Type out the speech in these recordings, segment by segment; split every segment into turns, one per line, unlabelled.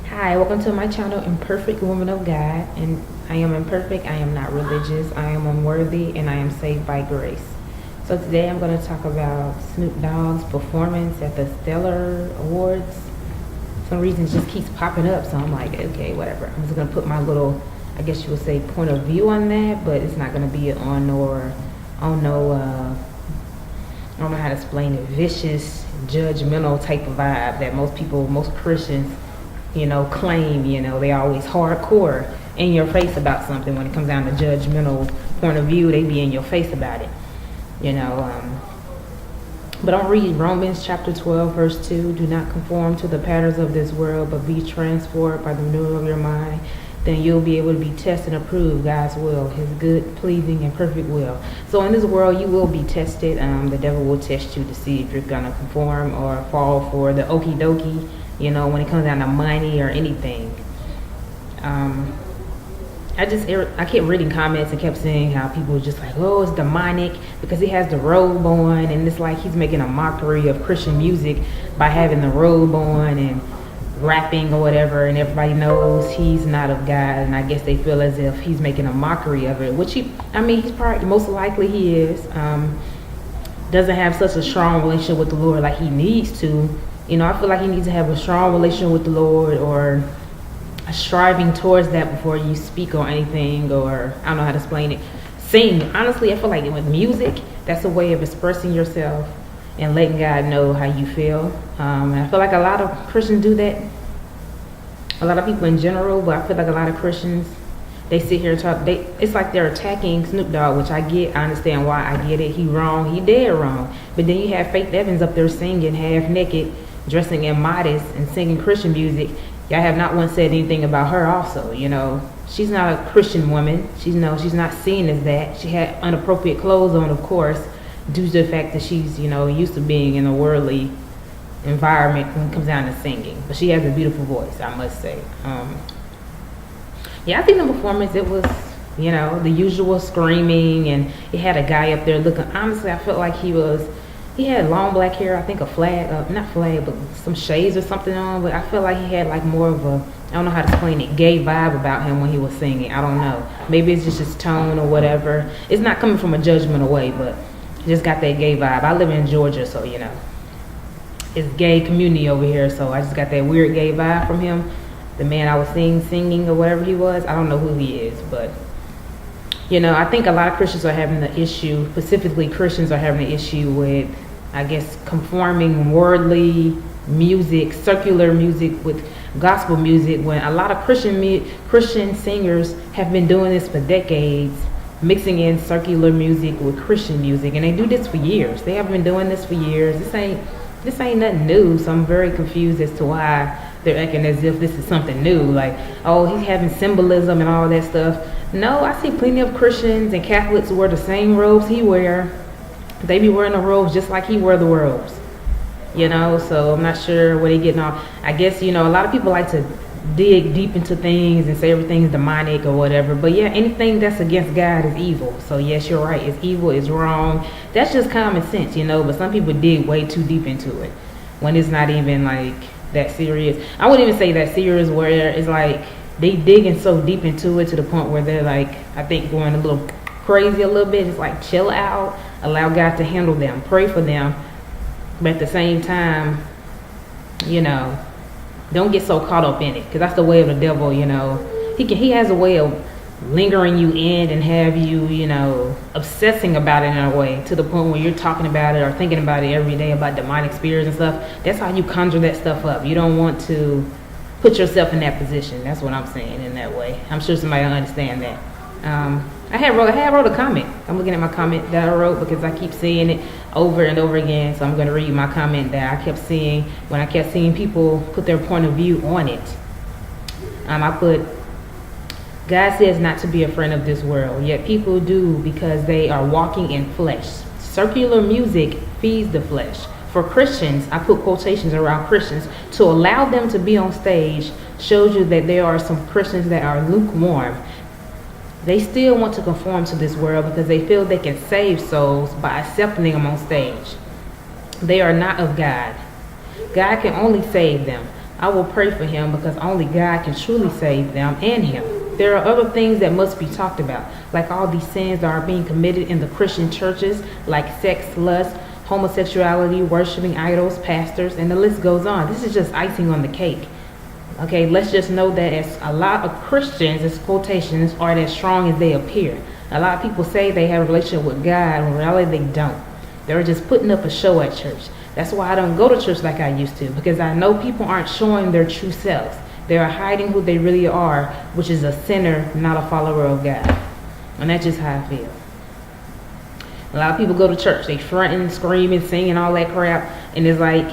Hi, welcome to my channel, Imperfect Woman of God. And I am imperfect, I am not religious, I am unworthy, and I am saved by grace. So today I'm going to talk about Snoop Dogg's performance at the Stellar Awards. For some reason it just keeps popping up, so I'm like, okay, whatever. I'm just going to put my little, I guess you would say, point of view on that, but it's not going to be on I don't know how to explain it, vicious, judgmental type of vibe that most Christians, claim. They always hardcore in your face about something. When it comes down to judgmental point of view, they be in your face about it, But I'll read Romans chapter 12, verse 2. Do not conform to the patterns of this world, but be transformed by the renewal of your mind. Then you'll be able to be tested and approve God's will, his good, pleasing, and perfect will. So in this world, you will be tested. The devil will test you to see if you're going to conform or fall for the okie dokie, when it comes down to money or anything. I kept reading comments and kept seeing how people were just like, oh, it's demonic because he has the robe on, and it's like he's making a mockery of Christian music by having the robe on and rapping or whatever, and everybody knows he's not of God, and I guess they feel as if he's making a mockery of it, which he's probably, most likely he is. Doesn't have such a strong relationship with the Lord like he needs to. I feel like he needs to have a strong relationship with the Lord, or a striving towards that before you speak on anything, or I don't know how to explain it. Sing. Honestly, I feel like with music, that's a way of expressing yourself and letting God know how you feel. And I feel like a lot of Christians do that. A lot of people in general, but I feel like a lot of Christians, they sit here and talk. It's like they're attacking Snoop Dogg, which I get. I understand why. I get it. He wrong. He dead wrong. But then you have Faith Evans up there singing half naked, dressing immodest, and singing Christian music. Y'all have not once said anything about her also. She's not a Christian woman. She's not seen as that. She had inappropriate clothes on, of course, due to the fact that she's, used to being in a worldly environment when it comes down to singing. But she has a beautiful voice, I must say. I think the performance, it was, the usual screaming, and it had a guy up there looking, honestly, I felt like he had long black hair, I think a flag, not flag, but some shades or something on, but I felt like he had like more of a, I don't know how to explain it, gay vibe about him when he was singing. I don't know. Maybe it's just his tone or whatever. It's not coming from a judgmental way, but just got that gay vibe. I live in Georgia, so it's gay community over here, so I just got that weird gay vibe from him. The man I was singing or whatever he was, I don't know who he is, but I think a lot of Christians are having the issue, specifically Christians are having the issue with, I guess, conforming worldly music, secular music with gospel music, when a lot of Christian singers have been doing this for decades, mixing in secular music with Christian music, and they do this for years. They have been doing this for years. This ain't nothing new, so I'm very confused as to why they're acting as if this is something new, like, oh, he's having symbolism and all that stuff. No, I see plenty of Christians and Catholics wear the same robes he wear. They be wearing the robes just like he wear the robes, so I'm not sure where they getting off. I guess, a lot of people like to dig deep into things and say everything's demonic or whatever, but yeah, anything that's against God is evil. So yes, you're right, it's evil, it's wrong. That's just common sense, but some people dig way too deep into it when it's not even like that serious. I wouldn't even say that serious, where it's like they digging so deep into it to the point where they're like, I think, going a little crazy a little bit. It's like, chill out, allow God to handle them, pray for them, but at the same time, don't get so caught up in it, because that's the way of the devil. He has a way of lingering you in and have you, obsessing about it in a way, to the point where you're talking about it or thinking about it every day, about demonic spirits and stuff. That's how you conjure that stuff up. You don't want to put yourself in that position. That's what I'm saying in that way. I'm sure somebody will understand that. I had wrote a comment. I'm looking at my comment that I wrote because I keep seeing it over and over again. So I'm going to read my comment that I kept seeing when I kept seeing people put their point of view on it. I put, God says not to be a friend of this world, yet people do because they are walking in flesh. Circular music feeds the flesh. For Christians, I put quotations around Christians, to allow them to be on stage shows you that there are some Christians that are lukewarm. They still want to conform to this world because they feel they can save souls by accepting them on stage. They are not of God. God can only save them. I will pray for him because only God can truly save them and him. There are other things that must be talked about, like all these sins that are being committed in the Christian churches, like sex, lust, homosexuality, worshiping idols, pastors, and the list goes on. This is just icing on the cake. Okay, let's just know that as a lot of Christians, as quotations, aren't as strong as they appear. A lot of people say they have a relationship with God, when in reality they don't. They're just putting up a show at church. That's why I don't go to church like I used to, because I know people aren't showing their true selves. They are hiding who they really are, which is a sinner, not a follower of God. And that's just how I feel. A lot of people go to church, they fronting, screaming, singing, all that crap, and it's like,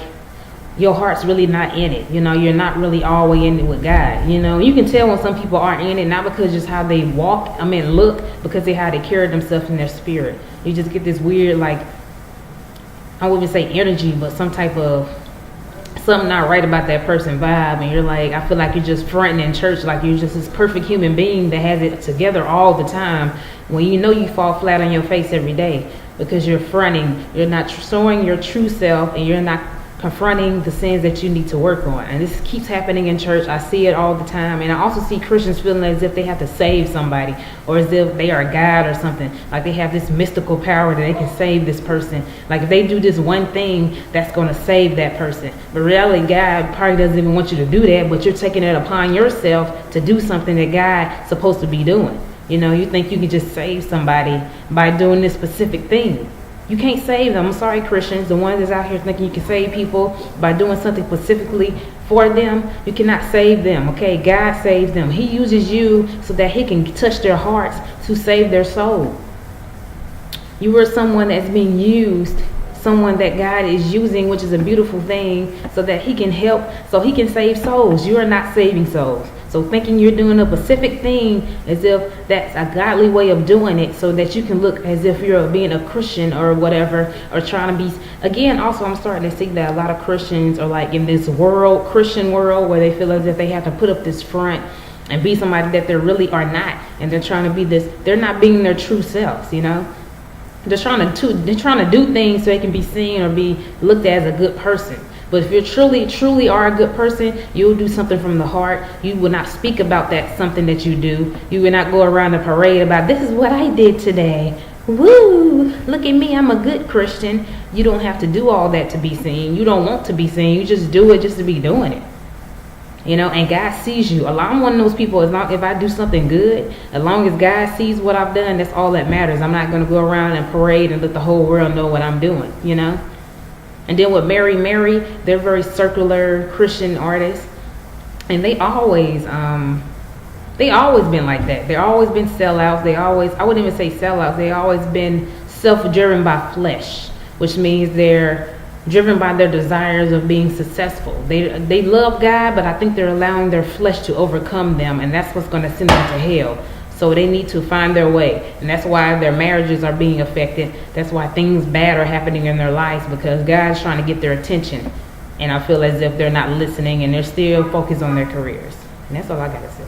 your heart's really not in it. You know, you're not really all the way in it with God. You know, you can tell when some people aren't in it, not because just how they walk, look, because how they carry themselves in their spirit. You just get this weird, like, I wouldn't say energy, but some type of something not right about that person vibe, and you're like, I feel like you're just fronting in church like you're just this perfect human being that has it together all the time, when you know you fall flat on your face every day because you're fronting. You're not showing your true self, and you're not confronting the sins that you need to work on. And this keeps happening in church. I see it all the time. And I also see Christians feeling as if they have to save somebody, or as if they are God or something, like they have this mystical power that they can save this person. Like if they do this one thing, that's going to save that person. But really, God probably doesn't even want you to do that, but you're taking it upon yourself to do something that God's supposed to be doing. You know, you think you can just save somebody by doing this specific thing. You can't save them. I'm sorry, Christians, the ones that's out here thinking you can save people by doing something specifically for them. You cannot save them, okay? God saves them. He uses you so that he can touch their hearts to save their soul. You are someone that's being used, someone that God is using, which is a beautiful thing, so that he can help, so he can save souls. You are not saving souls. So thinking you're doing a specific thing as if that's a godly way of doing it, so that you can look as if you're being a Christian or whatever, or trying to be. Again, also I'm starting to see that a lot of Christians are like in this world, Christian world, where they feel as if they have to put up this front and be somebody that they really are not. And they're trying to be this, they're not being their true selves, you know. They're trying to do things so they can be seen or be looked at as a good person. But if you truly are a good person, you'll do something from the heart. You will not speak about that something that you do. You will not go around the parade about, this is what I did today. Woo! Look at me, I'm a good Christian. You don't have to do all that to be seen. You don't want to be seen. You just do it just to be doing it. You know, and God sees you. I'm one of those people, if I do something good, as long as God sees what I've done, that's all that matters. I'm not going to go around and parade and let the whole world know what I'm doing, you know. And then with Mary, they're very circular Christian artists, and they always been like that. They've always been sellouts. I wouldn't even say sellouts. They always been self-driven by flesh, which means they're driven by their desires of being successful. They love God, but I think they're allowing their flesh to overcome them, and that's what's going to send them to hell. So they need to find their way, and that's why their marriages are being affected. That's why things bad are happening in their lives, because God's trying to get their attention. And I feel as if they're not listening, and they're still focused on their careers. And that's all I got to say.